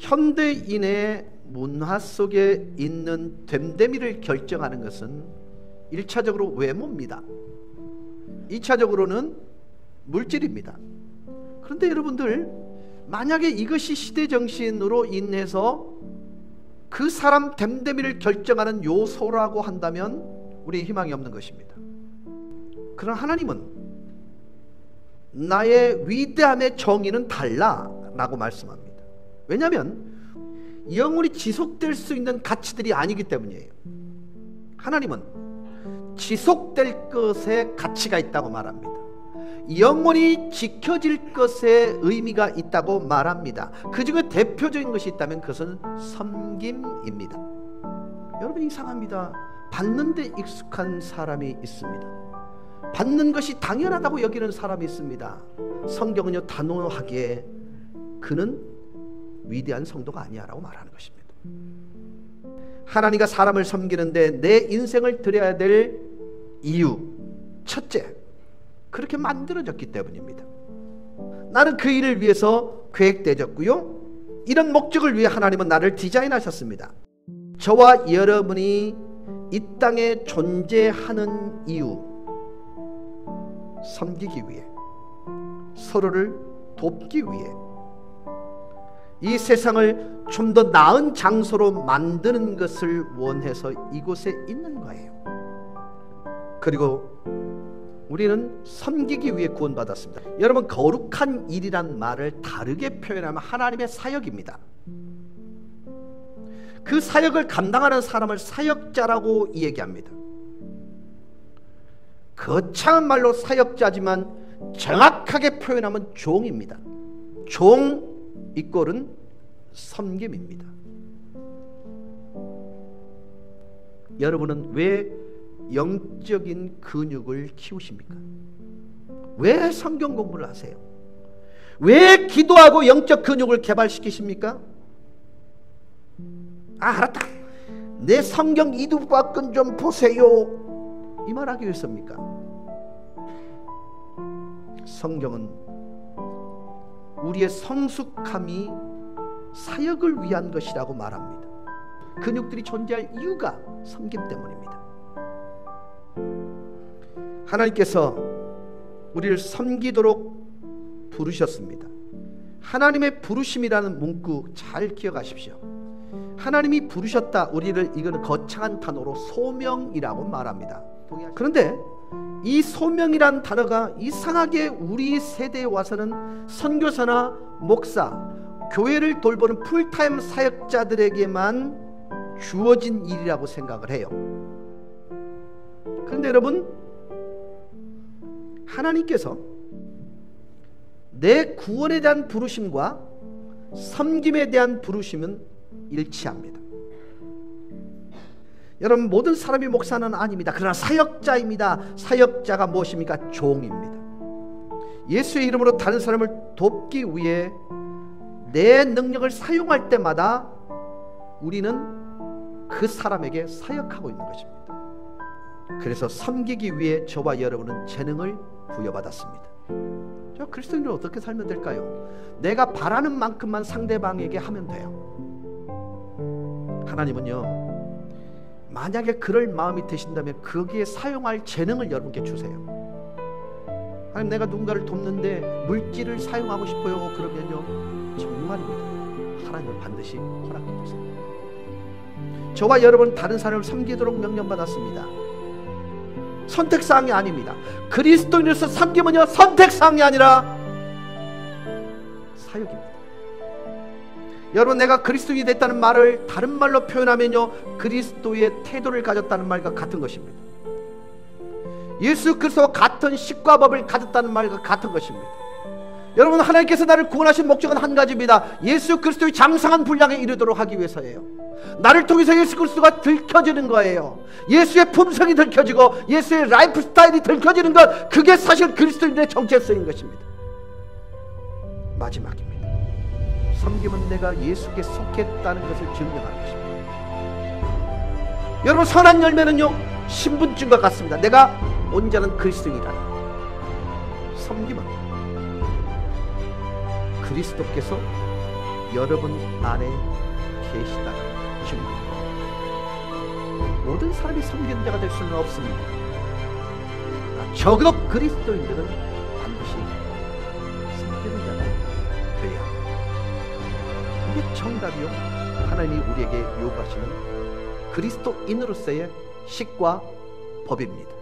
현대인의 문화 속에 있는 됨됨이를 결정하는 것은 1차적으로 외모입니다. 2차적으로는 물질입니다. 그런데 여러분들, 만약에 이것이 시대정신으로 인해서 그 사람 됨됨이를 결정하는 요소라고 한다면 우리의 희망이 없는 것입니다. 그러나 하나님은 나의 위대함의 정의는 달라 라고 말씀합니다. 왜냐하면 영원히 지속될 수 있는 가치들이 아니기 때문이에요. 하나님은 지속될 것에 가치가 있다고 말합니다. 영원히 지켜질 것에 의미가 있다고 말합니다. 그 중에 대표적인 것이 있다면 그것은 섬김입니다. 여러분, 이상합니다. 받는 데 익숙한 사람이 있습니다. 받는 것이 당연하다고 여기는 사람이 있습니다. 성경은요, 단호하게 그는 위대한 성도가 아니야 라고 말하는 것입니다. 하나님과 사람을 섬기는데 내 인생을 드려야 될 이유, 첫째, 그렇게 만들어졌기 때문입니다. 나는 그 일을 위해서 계획되었고요, 이런 목적을 위해 하나님은 나를 디자인하셨습니다. 저와 여러분이 이 땅에 존재하는 이유, 섬기기 위해, 서로를 돕기 위해, 이 세상을 좀 더 나은 장소로 만드는 것을 원해서 이곳에 있는 거예요. 그리고 우리는 섬기기 위해 구원받았습니다. 여러분, 거룩한 일이란 말을 다르게 표현하면 하나님의 사역입니다. 그 사역을 감당하는 사람을 사역자라고 얘기합니다. 거창한 말로 사역자지만 정확하게 표현하면 종입니다. 종 이꼴은 섬김입니다. 여러분은 왜 영적인 근육을 키우십니까? 왜 성경 공부를 하세요? 왜 기도하고 영적 근육을 개발시키십니까? 아, 알았다, 내 성경 이두박근 좀 보세요, 이 말하기 위해서입니까? 성경은 우리의 성숙함이 사역을 위한 것이라고 말합니다. 근육들이 존재할 이유가 섬김 때문입니다. 하나님께서 우리를 섬기도록 부르셨습니다. 하나님의 부르심이라는 문구 잘 기억하십시오. 하나님이 부르셨다, 우리를 이거는 거창한 단어로 소명이라고 말합니다. 그런데 이 소명이란 단어가 이상하게 우리 세대에 와서는 선교사나 목사, 교회를 돌보는 풀타임 사역자들에게만 주어진 일이라고 생각을 해요. 그런데 여러분, 하나님께서 내 구원에 대한 부르심과 섬김에 대한 부르심은 일치합니다. 여러분, 모든 사람이 목사는 아닙니다. 그러나 사역자입니다. 사역자가 무엇입니까? 종입니다. 예수의 이름으로 다른 사람을 돕기 위해 내 능력을 사용할 때마다 우리는 그 사람에게 사역하고 있는 것입니다. 그래서 섬기기 위해 저와 여러분은 재능을 부여받았습니다. 저 그리스도인은 어떻게 살면 될까요? 내가 바라는 만큼만 상대방에게 하면 돼요. 하나님은요, 만약에 그럴 마음이 드신다면 거기에 사용할 재능을 여러분께 주세요. 하나님, 내가 누군가를 돕는데 물질을 사용하고 싶어요. 그러면요, 정말입니다, 하나님은 반드시 허락해 주세요. 저와 여러분 다른 사람을 섬기도록 명령받았습니다. 선택사항이 아닙니다. 그리스도인으로서 섬김은요, 선택사항이 아니라 사역입니다. 여러분, 내가 그리스도인이 됐다는 말을 다른 말로 표현하면요, 그리스도의 태도를 가졌다는 말과 같은 것입니다. 예수 그리스도와 같은 식과 법을 가졌다는 말과 같은 것입니다. 여러분, 하나님께서 나를 구원하신 목적은 한 가지입니다. 예수 그리스도의 장성한 분량에 이르도록 하기 위해서예요. 나를 통해서 예수 그리스도가 들켜지는 거예요. 예수의 품성이 들켜지고 예수의 라이프 스타일이 들켜지는 것, 그게 사실 그리스도인의 정체성인 것입니다. 마지막입니다. 섬김은 내가 예수께 속했다는 것을 증명하는 것입니다. 여러분, 선한 열매는요, 신분증과 같습니다. 내가 온전한 그리스도인이라는. 섬김은 그리스도께서 여러분 안에 계시다는 증거입니다. 모든 사람이 선견자가 될 수는 없습니다. 적어도 그리스도인들은 반드시 선견자가 되어야 합니다. 이게 정답이요, 하나님이 우리에게 요구하시는 그리스도인으로서의 식과 법입니다.